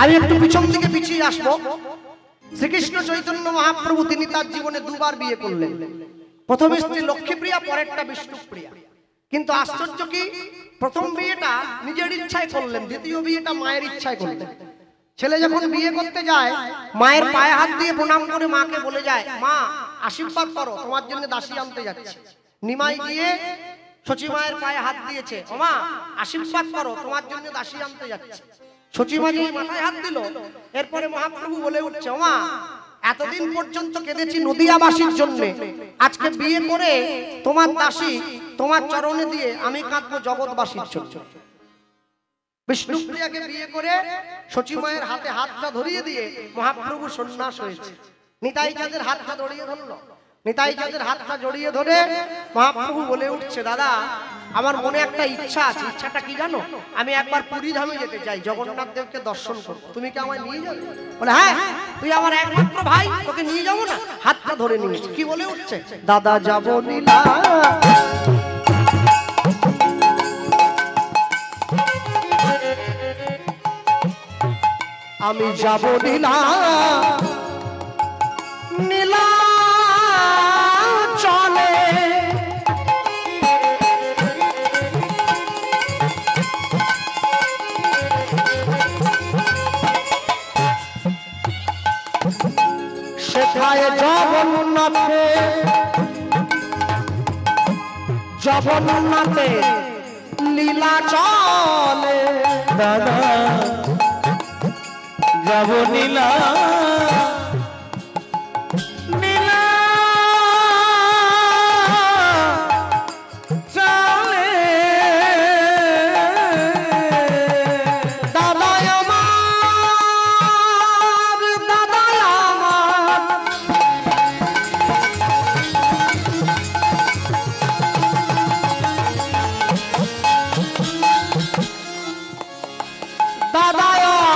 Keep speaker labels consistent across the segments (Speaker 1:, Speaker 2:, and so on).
Speaker 1: আমি একটু পিছন থেকে পিছিয়ে আসবো। শ্রীকৃষ্ণ চৈতন্য মহাপ্রভু তিনি তার জীবনে দুবার বিয়ে করলেন। প্রথম স্ত্রী লক্ষ্মীপ্রিয়া, পরেরটা বিষ্ণুপ্রিয়া। কিন্তু আশ্চর্য কি, প্রথম বিয়েটা নিজের ইচ্ছায় করলেন, দ্বিতীয় বিয়েটা মায়ের ইচ্ছায় করলেন। ছেলে যখন বিয়ে করতে যায়, মায়ের পায়ে হাত দিয়ে প্রণাম করে মাকে বলে যায়, মা আশীর্বাদ করো, তোমার জন্য দাসী আনতে যাচ্ছি। নিমাই গিয়ে সচী মায়ের পায়ে হাত দিয়েছে, ও মা আশীর্বাদ করো, তোমার জন্য দাসী আনতে যাচ্ছি। সচী মা যেই মাথায় হাত দিল, এরপরে মহাপ্রভু বলে উঠছে, ও মা এতদিন পর্যন্ত কেঁদেছি নদিয়াবাসীর জন্য, আজকে বিয়ে করে তোমার দাসী তোমার চরণে দিয়ে আমি কাঁদবো জগৎবাসীর জন্য। বিষ্ণুপ্রিয়াকে বিয়ে করে সচী মায়ের হাতে হাতটা ধরিয়ে দিয়ে মহাপ্রভু সন্ন্যাস হয়েছে। নিতাই চাঁদের হাতটা জড়িয়ে ধরলো। নিতাই চাঁদের হাতটা জড়িয়ে ধরে মহাপ্রভু বলে উঠছে, দাদা আমার মনে একটা ইচ্ছা আছে। ইচ্ছাটা কি জানো? আমি একবার পুরী ধামে যেতে চাই, জগন্নাথ দেবকে দর্শন করবো, তুমি কি আমায় নিয়ে যাবে? বলে হ্যাঁ, তুই আমার একমাত্র ভাই, তোকে নিয়ে যাবো না? হাতটা ধরে নিয়েছে। কি বলে উঠছে, দাদা যাবো নীলা, আমি যাব নীলা, নীলা চলে সেথায় জগন্নাথে, জগন্নাথে লীলা চলে।
Speaker 2: দাদা যাব নীলা, নীলা চলে।
Speaker 1: দাদা আমার, দাদা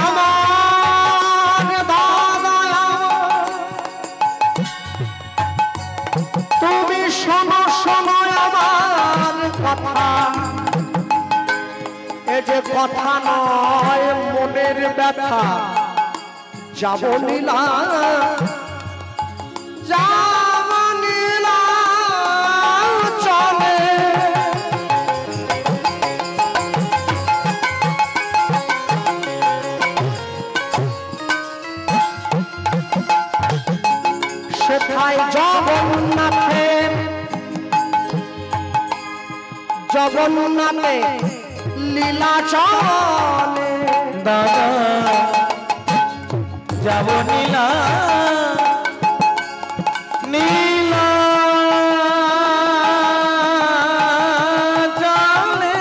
Speaker 1: আমার, দাদা তুমি শোনো শোনো আমার কথা, এ যে কথা নয় মনের ব্যথা। যাব নীলা, যাব নীলা চলে। সেথায় জগন্নাথে, জগন্নাথে লীলা চলে।
Speaker 2: দাদা যাব নীলা, নীলা চলে।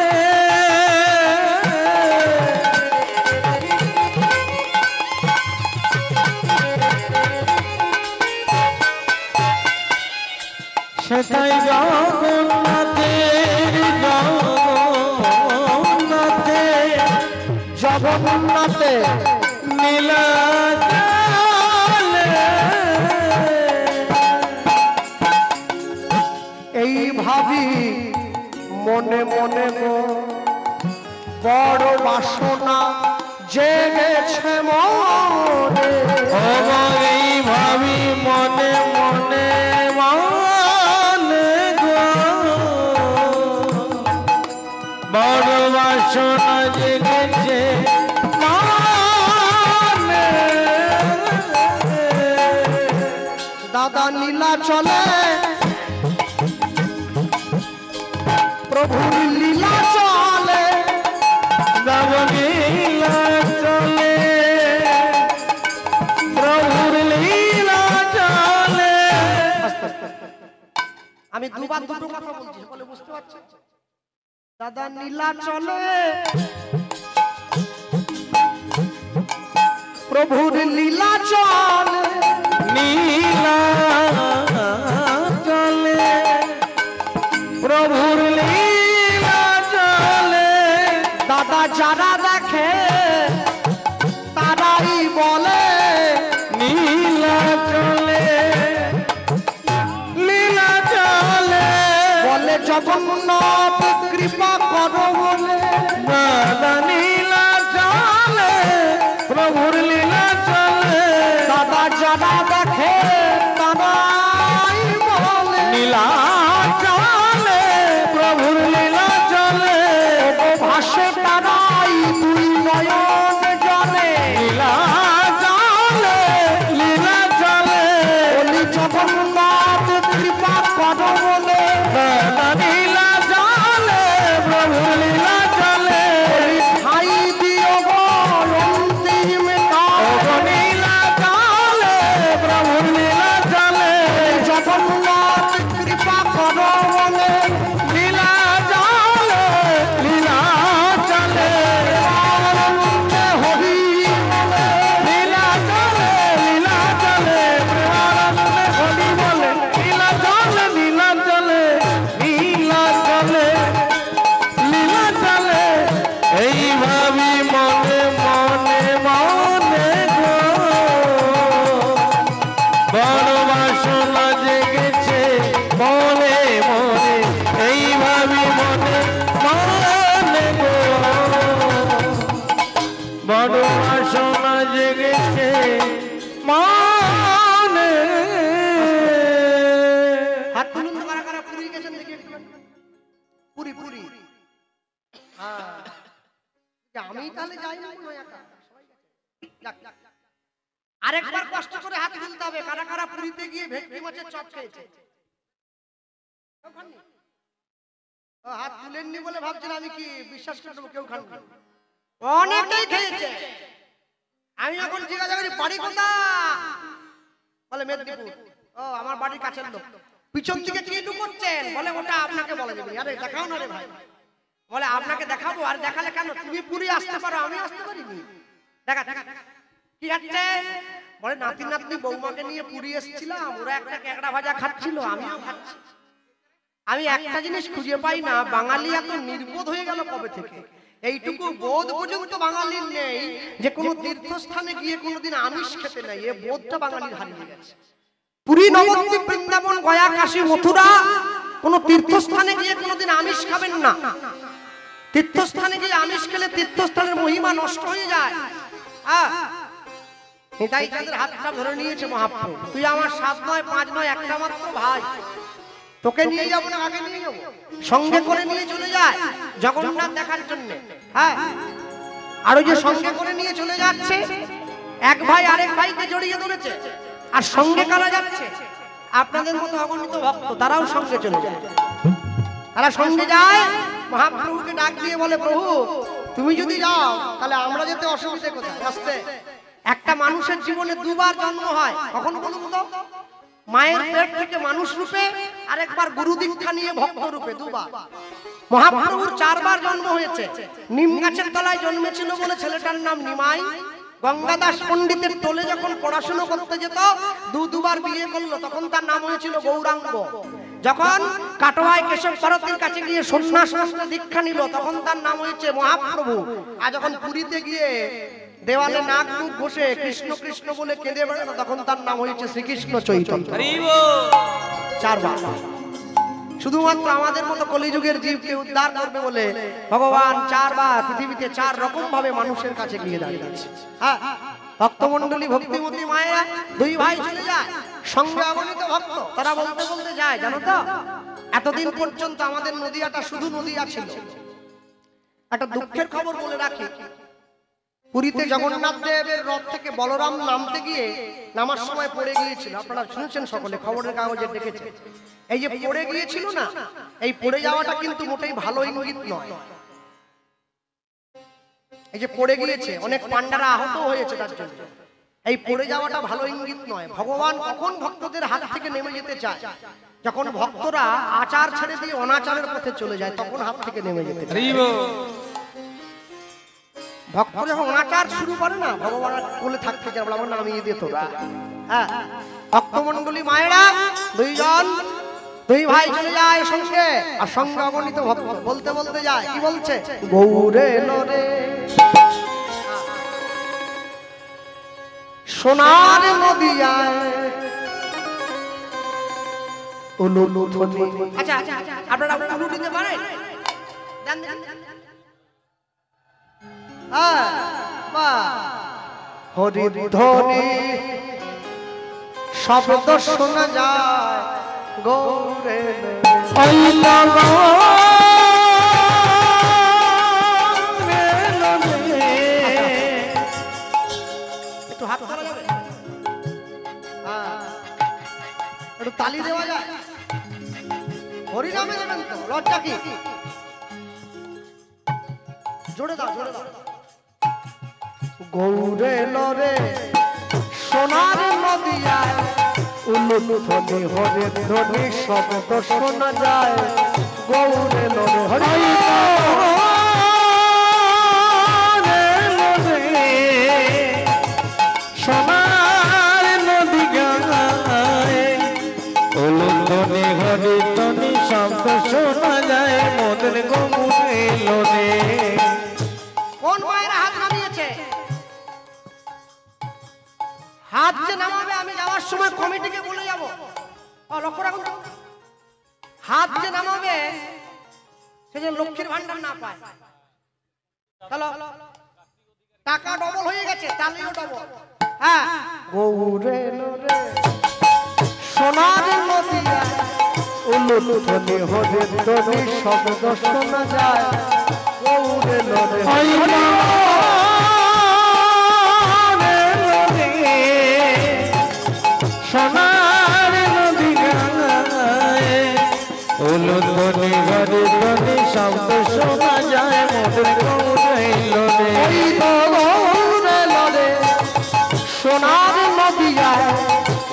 Speaker 2: সেটাই জগন্নাথের, জগন্নাথে,
Speaker 1: জগন্নাথে
Speaker 2: নীলা চলে।
Speaker 1: এই ভাবি মনে মনে গো, বড় বাসনা জেগেছে মনে।
Speaker 2: এই ভাবি মনে মনে, মনে গো বড় বাসনা জেগেছে মনে।
Speaker 1: দাদা নীলা চলে, প্রভুর লীলা চলে।
Speaker 2: যাব লীলা চলে, প্রভুর লীলা চলে।
Speaker 1: আমি দুবার দুটো কথা বলছি, বলে বুঝতে পারছেন? দাদা নীলা চলে, প্রভুর লীলা চলে।
Speaker 2: নীলা চলে, প্রভুর লীলা চলে।
Speaker 1: দাদা যারা দেখে তারাই বলে
Speaker 2: নীলা চলে, লীলা চলে।
Speaker 1: বলে জগন্নাথ কৃপা করো বলে।
Speaker 2: দাদা নীলা চলে, প্রভুর লীলা চলে
Speaker 1: দাদা যারা দেখে তারাই বলে
Speaker 2: লীলা চলে প্রভুর লীলা চলে
Speaker 1: ভাসে তারাই দুই নয়ন জলে
Speaker 2: লীলা চলে লীলা চলে
Speaker 1: বলি জগন্নাথ কৃপা করো বলে
Speaker 2: লীলা চলে প্রভুর লীলা চলে
Speaker 1: ঠাই দিও গো অন্তিম কাল
Speaker 2: লীলা চলে প্রভুর লীলা চলে
Speaker 1: জগন্নাথ কৃপা করো বলে
Speaker 2: লীলা চলে লীলা চলে
Speaker 1: হরি
Speaker 2: লীলা চলে লীলা চলে প্রেমানন্দে হরি বলে লীলা চলে লীলা চলে লীলা চলে লীলা চলে এই ভাবি মনে মনে মনে গো বড় বাসনা জেগেছে মনে মনে এই ভাবি মনে মনে গো বড় বাসনা জেগেছে মনে
Speaker 1: হাত তুলুন তো কারা কারা পুরী গেছেন দেখি একটু পুরী পুরী হ্যাঁ আমি তাহলে যাই না কোনো একা সবাই গেছে। যাক, যাক, যাক। আরেকবার কষ্ট করে হাত তুলতে হবে কারা কারা পুরীতে গিয়ে ভেটকি মাছের চপ খেয়েছে কেউ খাননি? ও, হাত তুলেননি বলে ভাবছেন আমি কি বিশ্বাস করবো কেউ খাননি অনেকটাই খেয়েছে আমি এখন জিজ্ঞাসা করি বাড়ি কোথা বলে মেদিনীপুর ও আমার বাড়ির কাছের লোক পিছন দিকে কি লুকোচ্ছেন বলে ওটা আপনাকে বলা যাবে আরে দেখাও না রে ভাই বলে আপনাকে দেখাবো আর দেখালে কেন তুমি পুরী আসতে পারো আমি আসতে পারিনি দেখা দেখা কি হচ্ছে বলে নাতি নাতনি বৌমাকে নিয়ে পুরী এসেছিলাম ওরা একটা ক্যাকড়া ভাজা খাচ্ছিল আমিও খাচ্ছি আমি একটা জিনিস খুঁজে পাই না বাঙালি এত নির্বোধ হয়ে গেল কবে থেকে এইটুকু বোধ পর্যন্ত বাঙালির নেই যে কোনো তীর্থস্থানে গিয়ে কোনোদিন আমিষ খেতে নাই এই বোধটা বাঙালির হারিয়ে গেছে পুরী নবদ্বীপ বৃন্দাবন গয়া কাশী মথুরা কোন তীর্থস্থানে গিয়ে কোনোদিন আমিষ খাবেন না তীর্থস্থানে গিয়ে আমিষ খেলে তীর্থস্থানের মহিমা নষ্ট হয়ে যায় নিতাই চাঁদের হাতটা ধরে নিয়েছে মহাপ্রভু তুই আমার 7 নয় 5 নয় একটা মাত্র ভাই তোকে নিয়ে যাবো না আগে নিয়ে যাবো সঙ্গে করে নিয়ে চলে যায় জগন্নাথ দেখার জন্য হ্যাঁ আর ওই যে সঙ্গে করে নিয়ে চলে যাচ্ছে এক ভাই আরেক ভাইকে জড়িয়ে ধরেছে আর সঙ্গে কারা যাচ্ছে আপনাদের মতো অগণিত ভক্ত তারাও সঙ্গে চলে যায় তারা সঙ্গে যায় মহাপ্রভুকে ডাক দিয়ে বলে প্রভু তুমি যদি যাও তাহলে আমরা যেতে অসুবিধা কোথায় আসতে একটা মানুষের জীবনে দুবার জন্ম হয় কখন বলুন তো মায়ের পেট থেকে মানুষ রূপে আরেকবার গুরু দীক্ষা নিয়ে ভক্ত রূপে দুবার মহাপ্রভুর 4 বার জন্ম হয়েছে নিম গাছের তলায় জন্মেছিল বলে ছেলেটার নাম নিমাই গঙ্গাদাস পণ্ডিতের তোলে যখন পড়াশোনা করতে যেত দুবার বিয়ে করলো তখন তার নাম হয়েছিল গৌরাঙ্গ যখন কাটোয়ায় কেশব ভারতীর কাছে গিয়ে সন্ন্যাস দীক্ষা নিল তখন তার নাম হয়েছে মহাপ্রভু আর যখন পুরীতে গিয়ে দেওয়ালে নাক মুখ ঘষে কৃষ্ণ কৃষ্ণ বলে কেঁদে বেড়ানো তখন তার নাম হয়েছে শ্রীকৃষ্ণ চৈতন্য 4 বার শুধুমাত্র আমাদের মতো কলিযুগের জীবকে উদ্ধার করবে বলে ভগবান 4 বার পৃথিবীতে 4 রকম ভাবে মানুষের কাছে গিয়ে দাঁড়িয়েছে হ্যাঁ ভক্তমণ্ডলী ভক্তিমতী মায়েরা 2 ভাই চলে যায় সঙ্গে অগণিত ভক্ত তারা বলতে বলতে যায় জানো তো এতদিন পর্যন্ত আমাদের নদিয়াটা শুধু নদিয়া ছিল একটা দুঃখের খবর বলে রাখি পুরীতে জগন্নাথ দেবের রথ থেকে বলরাম নামতে গিয়ে নামার সময় পড়ে গিয়েছিল আপনারা শুনেছেন সকলে খবরের কাগজে দেখেছেন এই যে পড়ে গিয়েছিল না এই পড়ে যাওয়াটা কিন্তু মোটেই ভালো ইঙ্গিত নয় এই যে পড়ে গিয়েছে অনেক পান্ডারা আহত হয়েছে তার জন্য এই পড়ে যাওয়াটা ভালো ইঙ্গিত নয় ভগবান কখন ভক্তদের হাত থেকে নেমে যেতে চায় যখন ভক্তরা আচার ছেড়ে দিয়ে অনাচারের পথে চলে যায় তখন হাত থেকে নেমে যেতে চায় ভক্ত যখন অনাচার শুরু করে না ভগবান কোলে থাকতে চায় আমার নামিয়ে দিয়ে তোরা হ্যাঁ ভক্তমণ্ডলী মায়েরা 2 ভাই চলে যায় সঙ্গে আর সঙ্গে অগণিত ভক্ত বলতে বলতে যায় কি বলছে গৌরে নরে সোনার নদিয়ায় উলুলুধনি আচ্ছা আপনারা উলু দিতে পারেন দেন দেন হ্যাঁ বাহ হরির ধ্বনি শব্দ শোনা যায় গৌরে একটু হাত ধরা যাবে, একটু তালি দেওয়া যায়, হরিনামে দেবেন তো, লজ্জা কি? জোরে দাও, জোরে দাও। গৌরে লরে সোনার নদিয়ায় উলুল ধ্বনি হরির ধ্বনি শব্দ শোনা যায় গৌরে লরে হরি
Speaker 2: সোনার নদী গায় উলুল ধ্বনি হরির ধ্বনি শব্দ শোনা যায় মনের গৌরে লরে।
Speaker 1: কোন মায়ের হাত নামিয়েছে? হাত যে নামাবে আমি যাওয়ার সময় কমিটিকে বলে যাব, লক্ষ্য রাখুন, হাত যে নামাবে সে যে লক্ষ্মীর ভান্ডার না পায়। চলো, টাকা ডবল হয়ে গেছে, তালিও ডবল। হ্যাঁ, গৌরে লরে সোনার নদিয়া উলুল ধ্বনি হরির ধ্বনি শব্দ শোনা যায় গৌরে লরে
Speaker 2: সোনার নদী গায় উলুল ধ্বনি হরির ধ্বনি শব্দ শোনা যায় মনের গৌরে লরে।
Speaker 1: গৌরে লরে সোনার নদিয়ায়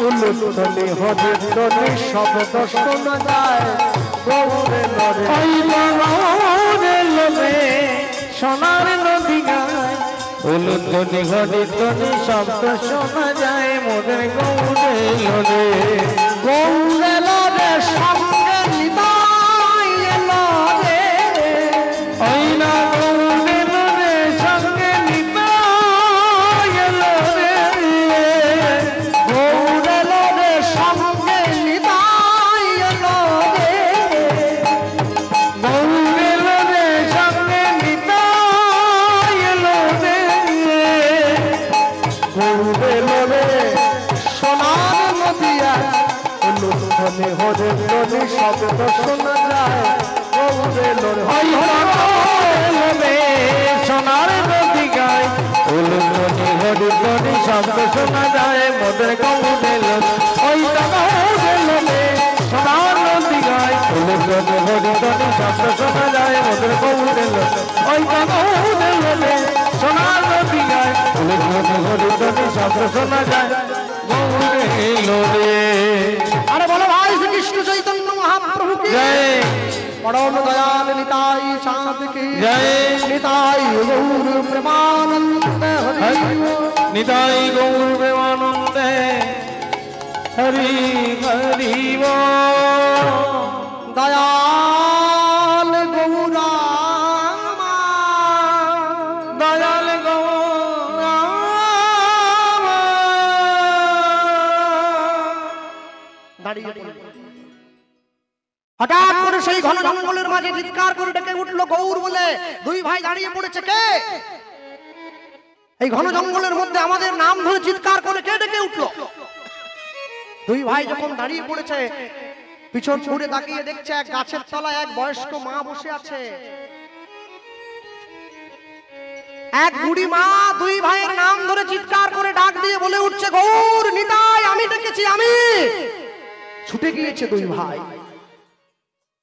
Speaker 1: উলুল ধ্বনি হরির ধ্বনি শব্দ শোনা যায় গৌরে লরে
Speaker 2: গৌরে লরে সোনার নদী গায় উলুল ধ্বনি হরির ধ্বনি শব্দ শোনা যায় মনের গৌরে লরে।
Speaker 1: গৌরে লরে সঙ্গে নিতাই এলো রে,
Speaker 2: ওই না গৌরে লরে সঙ্গে নিতাই এলো রে।
Speaker 1: গৌরে লরে সঙ্গে নিতাই এলো রে,
Speaker 2: গৌরে লরে সঙ্গে নিতাই এলো রে।
Speaker 1: গৌরে লরে সোনার নদিয়ায় উলুল ধ্বনি হরির ধ্বনি শব্দ শোনা যায় গৌরে লরে
Speaker 2: ওই লরে সোনার নদী গায় উলুল ধ্বনি হরির ধ্বনি শব্দ শোনা যায় মনের গৌরে লরে। ওই গৌরে লরে সোনার নদী গায় উলুল ধ্বনি হরির ধ্বনি শব্দ শোনা যায় মনের গৌরে লরে। ওই গৌরে লরে সোনার নদী গায় উলুল ধ্বনি হরির ধ্বনি শব্দ শোনা যায় গৌরে লরে।
Speaker 1: আরে বলো ভাই শ্রীকৃষ্ণ চৈতন্য মহাপ্রভু কি
Speaker 2: জয়
Speaker 1: পরম দয়াল নিতাই চাঁদ কি
Speaker 2: জয়
Speaker 1: নিতাই গৌর প্রেমানন্দ হরি
Speaker 2: নিতাই গৌর প্রেমানন্দে হরি হরি বল।
Speaker 1: দয়াল গৌরা
Speaker 2: দয়াল গৌর
Speaker 1: দাঁড়িয়ে পড়ল। হঠাৎ করে সেই ঘন জঙ্গলের মাঝে চিৎকার করে ডেকে উঠলো গৌর বলে। দুই ভাই দাঁড়িয়ে পড়েছে। কে এই ঘন জঙ্গলের মধ্যে আমাদের নাম ধরে চিৎকার করে কে ডেকে উঠলো? দুই ভাই যখন দাঁড়িয়ে পড়েছে পিছন ঘুরে তাকিয়ে দেখছে এক গাছের তলায় এক বয়স্ক মা বসে আছে। এক বুড়ি মা দুই ভাইয়ের নাম ধরে চিৎকার করে ডাক দিয়ে বলে উঠছে, গৌর নিতাই আমি ডেকেছি আমি। ছুটে গিয়েছে দুই ভাই,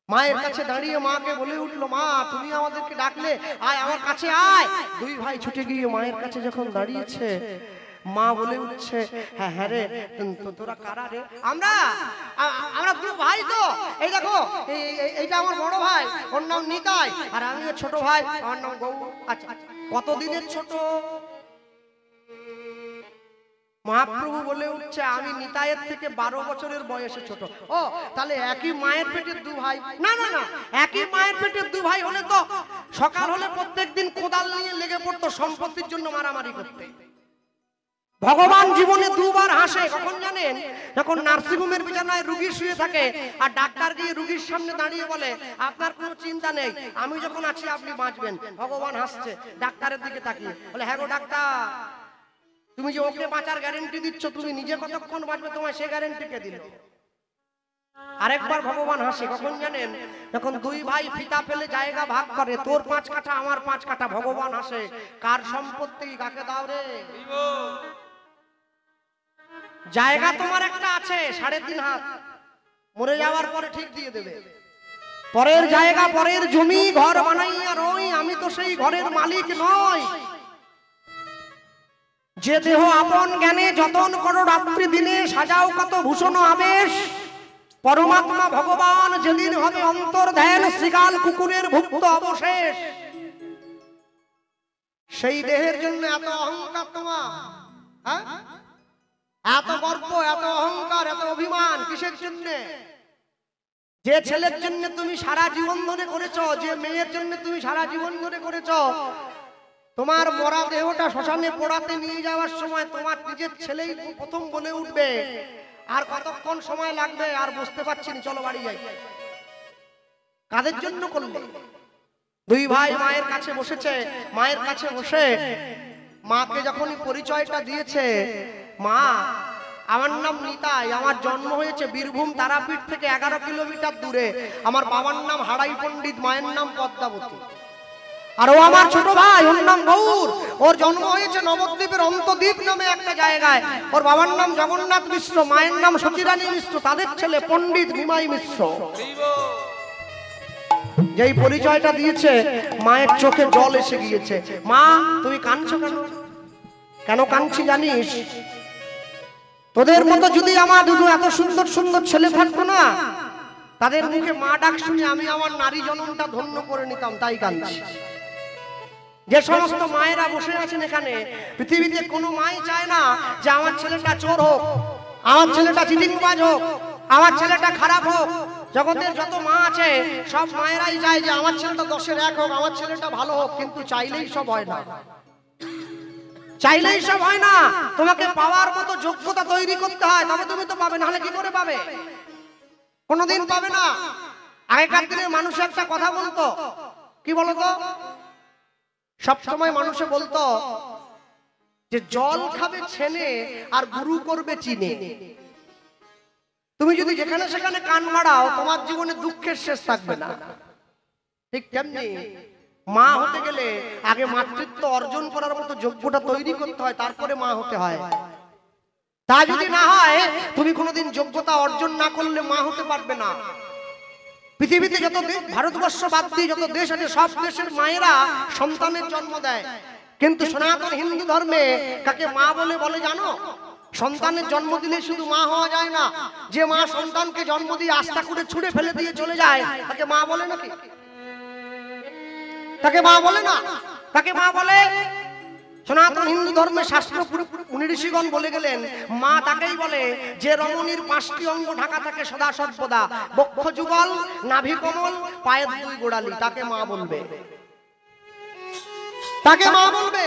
Speaker 1: মায়ের কাছে দাঁড়িয়ে মাকে বলে উঠলো, মা তুমি আমাদেরকে ডাকলে, আয় আমার কাছে আয়। দুই ভাই ছুটে গিয়ে মায়ের কাছে যখন দাঁড়িয়েছে মা বলে উঠছে, হ্যাঁ হ্যাঁ রে তোরা কারা রে? আমরা দুই ভাই তো, এই দেখো এইটা আমার বড় ভাই, ওর নাম নিতাই, আর আমি ছোট ভাই, আমার নাম গৌর। আচ্ছা কতদিনের ছোট? মহাপ্রভু বলে উঠছে, আমি নিতাইয়ের থেকে 12 বছরের বয়সে ছোট। ও তাহলে একই মায়ের পেটের দু ভাই? না না না, একই মায়ের পেটের দু ভাই হলে তো সকাল হলে প্রত্যেকদিন কোদাল নিয়ে লেগে পড়তো সম্পত্তির জন্য মারামারি করতে। ভগবান জীবনে দুবার হাসে, কখন জানেন? যখন নার্সিংহোমের বিছানায় রোগী শুয়ে থাকে আর ডাক্তার গিয়ে রোগীর সামনে দাঁড়িয়ে বলে, আপনার কোনো চিন্তা নেই, আমি যখন আছি আপনি বাঁচবেন। ভগবান হাসছে ডাক্তারের দিকে তাকিয়ে, বলে, হ্যাঁ গো ডাক্তার তুমি যে ওকে বাঁচার গ্যারেন্টি দিচ্ছ, তুমি নিজে কতক্ষণ বাঁচবে তোমায় সে গ্যারেন্টি কে দিল? আরেকবার ভগবান হাসে কখন জানেন? যখন দুই ভাই ফিতা ফেলে জায়গা ভাগ করে, তোর 5 কাঠা আমার 5 কাঠা, ভগবান হাসে কার সম্পত্তি কাকে দাও রে? জায়গা তোমার একটা আছে 3.5 হাত, মরে যাওয়ার পরে ঠিক দিয়ে দেবে। পরের জায়গা, পরের জমি, ঘর বানাইয়া রই, আমি তো সেই ঘরের মালিক নই। যে দেহ আপন জ্ঞানে যতন করো রাত্রি দিনে, সাজাও কত ভূষণ আবেশ, পরমাত্মা ভগবান যেদিন হবে অন্তর ধ্যান, শ্রীকাল কুকুরের ভুক্ত অবশেষ। সেই দেহের জন্য এত অহংকার তোমার, হ্যাঁ? এত গর্ব, এত অহংকার, এত অভিমান কিসের জন্য? যে ছেলের জন্য তুমি সারা জীবন ধরে করেছো, যে মেয়ের জন্য তুমি সারা জীবন ধরে করেছো, তোমার মরা দেহটা শ্মশানে পোড়াতে নিয়ে যাওয়ার সময় তোমার নিজের ছেলেই প্রথম বলে উঠবে, আর কতক্ষণ সময় লাগবে আর বুঝতে পারছি না, চলো বাড়ি যাই। কাদের জন্য করলে? দুই ভাই মায়ের কাছে বসেছে, মায়ের কাছে বসে মাকে যখনই পরিচয়টা দিয়েছে, মা আমার নাম নিতাই, আমার জন্ম হয়েছে বীরভূম তারাপীঠ থেকে 11 কিলোমিটার দূরে, আমার বাবার নাম হারাই পণ্ডিত, মায়ের নাম পদ্মাবতী, আর ও আমার ছোট ভাই, ওর নাম গৌর, ওর জন্ম হয়েছে নবদ্বীপের অন্তদ্বীপ নামে একটা জায়গায়, ওর বাবার নাম জগন্নাথ মিশ্র, মায়ের নাম সচিরানী মিশ্র, তাদের ছেলে পণ্ডিত নিমাই মিশ্র। যেই পরিচয়টা দিয়েছে মায়ের চোখে জল এসে গিয়েছে। মা তুমি কাঁদছো কেন? কেন কাঁদছি জানিস? তোদের মতো যদি আমার দুটো এত সুন্দর সুন্দর ছেলে থাকতো না, তাদের মুখে মা ডাক শুনে আমি আমার নারী জনমটা ধন্য করে নিতাম, তাই কাঁদছি। যে সমস্ত মায়েরা বসে আছেন এখানে, পৃথিবীতে কোনো মাই চায় না যে আমার ছেলেটা চোর হোক, আমার ছেলেটা চিটিংবাজ হোক, আমার ছেলেটা খারাপ হোক। জগতের যত মা আছে সব মায়েরাই চায় যে আমার ছেলেটা 10-এর 1 হোক, আমার ছেলেটা ভালো হোক, কিন্তু চাইলেই সব হয় না, চাইলেই সব হয় না। তোমাকে পাওয়ার মতো যোগ্যতা তৈরি করতে হয়, তবে তুমি তো পাবে, নাহলে কি করে পাবে? কোনোদিন পাবে না। আগেকার দিনে মানুষ একটা কথা বলতো, কি বলতো? সবসময় মানুষে বলতো যে জল খাবে ছেনে আর গুরু করবে চিনে। তুমি যদি যেখানে সেখানে কান মারাও, তোমার জীবনে দুঃখের শেষ থাকবে না। ঠিক তেমনি মা হতে গেলে আগে মাতৃত্ব অর্জন করার মতো যোগ্যতা তৈরি করতে হয়, তারপরে মা হতে হয়। তা যদি না হয়, তুমি কোনোদিন যোগ্যতা অর্জন না করলে মা হতে পারবে না। পৃথিবীতে যত ভারতবর্ষ বাদ দিয়ে যত দেশ আছে, সব দেশের মায়েরা সন্তানের জন্ম দেয়, কিন্তু সনাতন হিন্দু ধর্মে কাকে মা বলে বলে জানো? সন্তানের জন্ম দিলে শুধু মা হওয়া যায় না, যে মা সন্তানকে জন্ম দিয়ে আস্থা করে ছুঁড়ে ফেলে দিয়ে চলে যায়, তাকে মা বলে নাকি? তাকে মা বলে না, তাকে মা বলে সনাতন হিন্দু ধর্মের শাস্ত্র মুনি ঋষিগণ বলে গেলেন, মা তাকেই বলে যে রমণীর 5টি অঙ্গ ঢাকা থাকে সদা সর্বদা, বক্ষ যুগল, নাভি কমল, পায়ের 2 গোড়ালি, তাকে মা বলবে, তাকে মা বলবে।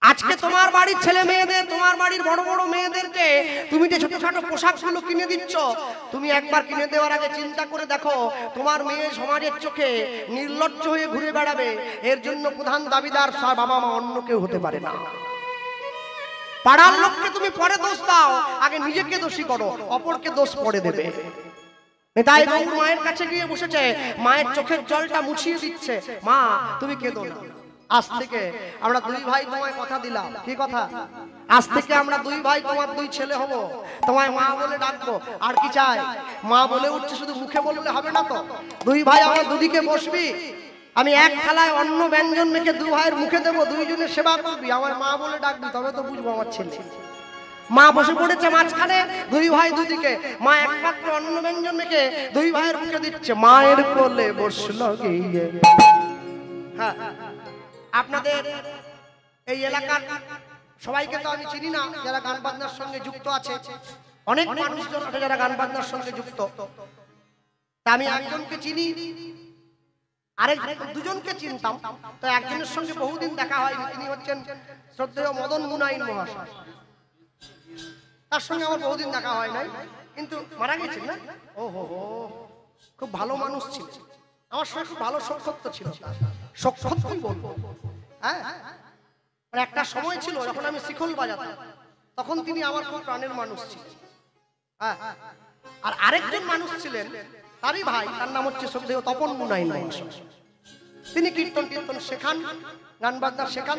Speaker 1: আজকে তোমার বাড়ির ছেলে মেয়েদের, তোমার বাড়ির বড় বড় মেয়েদেরকে তুমি যে ছোটখাটো পোশাকগুলো কিনে দিচ্ছ, তুমি একবার কিনে দেওয়ার আগে চিন্তা করে দেখো, তোমার মেয়ে সমাজের চোখে নির্লজ্জ হয়ে ঘুরে বেড়াবে। এর জন্য প্রধান দাবিদার বাবা মা, অন্য কেউ হতে পারে না। পাড়ার লোককে তুমি পরে দোষ দাও, আগে নিজেকে দোষী করো, অপরকে দোষ পড়ে দেবে। তাই মায়ের কাছে গিয়ে বসেছে, মায়ের চোখের জলটা মুছিয়ে দিচ্ছে। মা তুমি কেঁদো না, আজ থেকে আমরা 2 ভাই তোমায় কথা দিলাম। কি কথা? আজ থেকে আমরা 2 ভাই, তোমার 2 ছেলে হব, তোমায় মা বলে ডাকবো। আর কি চাই? মা বলে উঠছে, শুধু মুখে বললে হবে না তো। 2 ভাই আমরা দুদিকে বসবি, আমি এক থালায় অন্ন ব্যঞ্জন মেখে 2 ভাইয়ের মুখে দেবো, 2 জনের সেবা করবি, আমার মা বলে ডাকবি, তবে তো বুঝবো আমার ছেলে। মা বসে পড়েছে মাঝখানে, 2 ভাই দুদিকে, মা একমাত্র অন্ন ব্যঞ্জন মেখে 2 ভাইয়ের মুখে দিচ্ছে। মায়ের কোলে বসলো গিয়ে। হ্যাঁ, আপনাদের এই এলাকার সবাইকে তো আমি চিনি না, যারা গান বাজনার সঙ্গে যুক্ত আছে, অনেক মানুষজন আছে যারা গান বাজনার সঙ্গে যুক্ত। তা আমি একজনকে চিনি, আরেক 2জনকে চিনতাম, তো একজনের সঙ্গে বহুদিন দেখা হয়নি। তিনি হচ্ছেন শ্রদ্ধেয় মদন মুনাইন মহাশয়। তার সঙ্গে আমার বহুদিন দেখা হয় নাই, কিন্তু মারা গেছেন না? ও হো হো, খুব ভালো মানুষ ছিল, আমার সঙ্গে খুব ভালো সখ্যত্ব ছিল। সখ্যত্বই বলবো, হ্যাঁ। মানে একটা সময় ছিল যখন আমি শিখল বাজাতাম, তখন তিনি আমার খুব প্রাণের মানুষ ছিলেন। হ্যাঁ, আর আরেকজন মানুষ ছিলেন তারই ভাই, তার নাম হচ্ছে শ্রদ্ধেয় তপন মুনাইন মহাশয়। তিনি কীর্তন কীর্তন শেখান, গান বাজনা শেখান।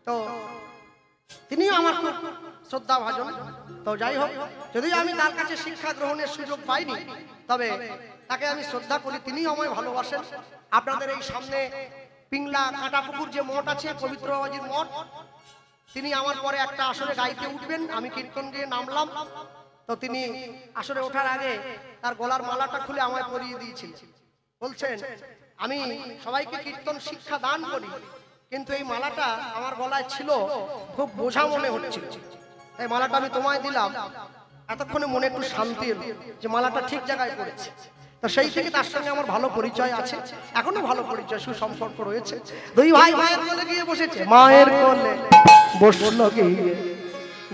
Speaker 1: তো তিনিও আমার খুব শ্রদ্ধা ভাজন। তো যাই হোক, যদিও আমি তার কাছে শিক্ষা গ্রহণের সুযোগ পাইনি, তবে তাকে আমি শ্রদ্ধা করি, তিনিও আমায় ভালোবাসেন। আপনাদের এই সামনে পিংলা কাটাপুকুর যে মঠ আছে, পবিত্র বাবাজির মঠ, তিনি আমার পরে একটা আসরে গাইতে উঠবেন। আমি কীর্তন দিয়ে নামলাম, তো তিনি আসরে ওঠার আগে তার গলার মালাটা খুলে আমায় পরিয়ে দিয়েছিলেন। বলছেন, আমি সবাইকে কীর্তন শিক্ষা দান করি, কিন্তু এই মালাটা আমার গলায় ছিল, খুব বোঝা মনে হচ্ছিল, এই মালাটা আমি তোমায় দিলাম। এতক্ষণে মনে একটু শান্তি এলো যে মালাটা ঠিক জায়গায় পড়েছে। তো সেই থেকে তার সঙ্গে আমার ভালো পরিচয় আছে, এখনো ভালো পরিচয়, সুসম্পর্ক রয়েছে। দুই ভাই মায়ের কোলে গিয়ে বসেছে, মায়ের কোলে বসলো গিয়ে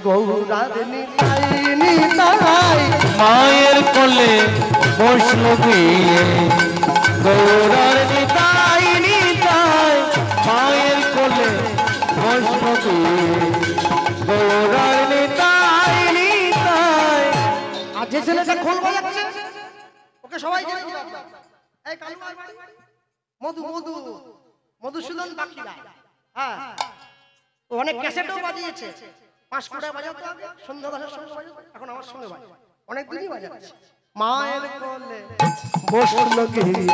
Speaker 1: গৌরার নিতাই নিতাই,
Speaker 2: মায়ের কোলে বসলো গিয়ে গৌরার নিতাই নিতাই, মায়ের কোলে বসলো গিয়ে গৌরার নিতাই নিতাই।
Speaker 1: আর যে ছেলেটা খোল বাজাচ্ছে ওকে সবাই জেনে দিল, এই কালুয়ার বাড়ি মধু মধু মধুসূদন বাকিরা। হ্যাঁ, অনেক ক্যাসেটও বাজিয়েছে, 5 কোটা বাজাতো আগে, সন্ধ্যা দাসের সঙ্গে বাজাতো, এখন আমার সঙ্গে বাজায়, অনেক দিনই বাজাচ্ছে। মায়ের কোলে বসলো গিয়ে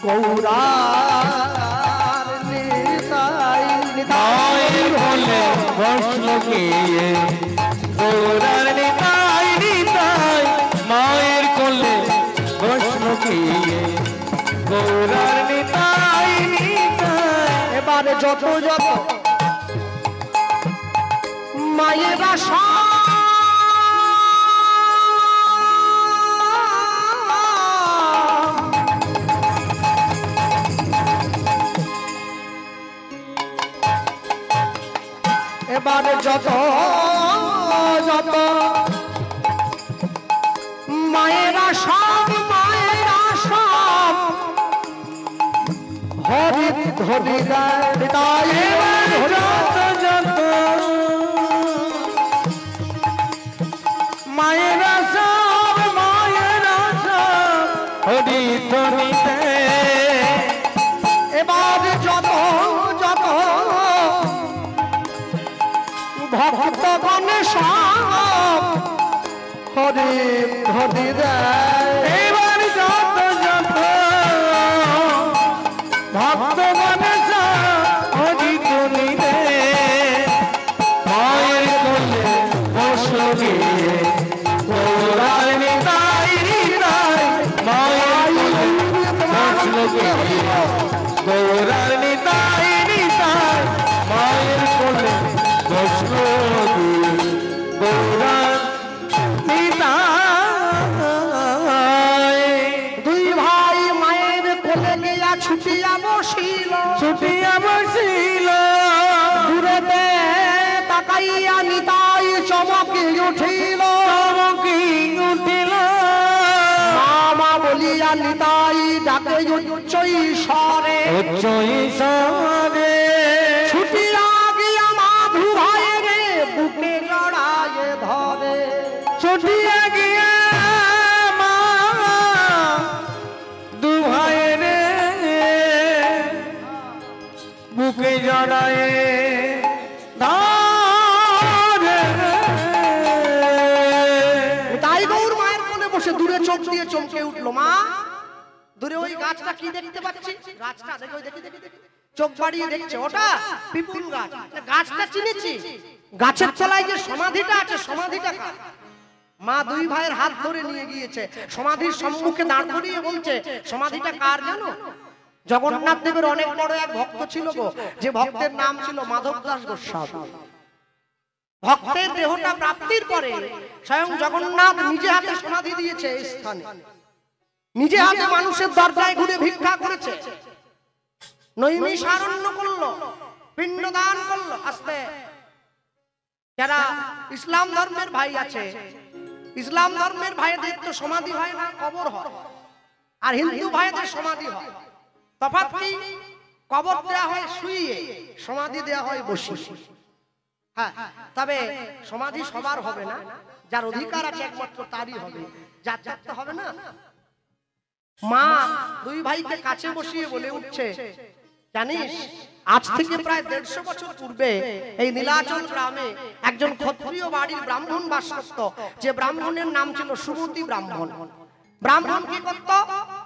Speaker 1: গৌরার নিতাই নিতাই,
Speaker 2: মায়ের কোলে বসলো গিয়ে গৌরার নিতাই নিতাই, মায়ের কোলে বসলো গিয়ে গৌরার নিতাই নিতাই।
Speaker 1: এবারে যত যত মায়েরা এবারে যত যত মায়েরা সব হরি হরি হৃদয়,
Speaker 2: যত যত মায়েরা সব হরি ধরিতে,
Speaker 1: এবার যত যত ভক্ত গণেশ হরি হরি
Speaker 2: এবার যত যত ভক্ত গণেশ হরি ধরিতে, মায়ের কোলে বসলো গিয়ে গৌরার নিতাই নিতাই, মায়ের কোলে বসলো গিয়ে গৌরার নিতাই নিতাই, মায়ের কোলে বসলো গিয়ে গৌরার নিতাই।
Speaker 1: দুই ভাই মায়ের কোলে গিয়া ছুটিয়া বসিল,
Speaker 2: ছুটিয়া বসিল,
Speaker 1: দূরেতে তাকাইয়া নিতাই চমকে উঠিল,
Speaker 2: চমকি উঠিল,
Speaker 1: মামা বলিয়া নিতাই ডাকে উচ্চই স্বরে,
Speaker 2: উচ্চ ঈশ্বরে
Speaker 1: ছুটিয়া গিয়া মাধু ভাই রে বুকে জড়ায়ে ধরে,
Speaker 2: ছুটিয়া গিয়া মা দু ভাইয়ের বুকে জড়ায়ে ধরে।
Speaker 1: তাই গৌর মায়ের কোলে বসে দূরে চোখ দিয়ে চমকে উঠলো। মা, দূরে ওই গাছটা কি দেখতে পাচ্ছি? গাছটা দেখো, দেখি দেখি দেখি, চোখ বাড়িয়ে দেখছে, ওটা পিপুল গাছ। গাছটা চিনেছি, গাছের তলায় যে সমাধিটা আছে, সমাধিটা কার? মা দুই ভাইয়ের হাত ধরে নিয়ে গিয়েছে, সমাধির সম্মুখে দাঁড় করিয়ে বলছে, সমাধিটা কার জানো? জগন্নাথ দেবের অনেক বড় এক ভক্ত ছিল গো, যে ভক্তের নাম ছিল মাধব দাস গোস্বামী। ভক্তের দেহটা প্রাপ্তির পরে স্বয়ং জগন্নাথ নিজে হাতে সমাধি দিয়েছে এই স্থানে, নিজে হাতে মানুষের দরজায় ঘুরে ভিক্ষা করেছে, নৈমিষারণ্য করলো, পিণ্ডদান করলো। আস্তে যারা ইসলাম ধর্মের ভাই আছে, ইসলাম ধর্মের ভাইদের তো সমাধি হয় না, কবর হয়, আর হিন্দু ভাইদের সমাধি হয়। তফাৎ কি? কবর দেওয়া হয় শুইয়ে, সমাধি দেওয়া হয় বসে। হ্যাঁ, তবে সমাধি সবার হবে না, যার অধিকার আছে একমাত্র তারই হবে, যার যারটা হবে না। মা দুই ভাইকে কাছে বসিয়ে বলে উঠছে, জানিস আজ থেকে প্রায় 150 বছর পূর্বে এই নীলাচল গ্রামে একজন ক্ষত্রিয় বাড়ির ব্রাহ্মণ বাস করত, যে ব্রাহ্মণের নাম ছিল সুমতি ব্রাহ্মণ। ব্রাহ্মণ কি করত?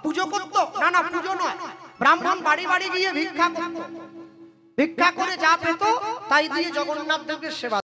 Speaker 1: পুজো করত? না না, পুজো নয়, ব্রাহ্মণ বাড়ি বাড়ি গিয়ে ভিক্ষা করত। ভিক্ষা করে যা পেত তাই দিয়ে জগন্নাথ দেবের সেবা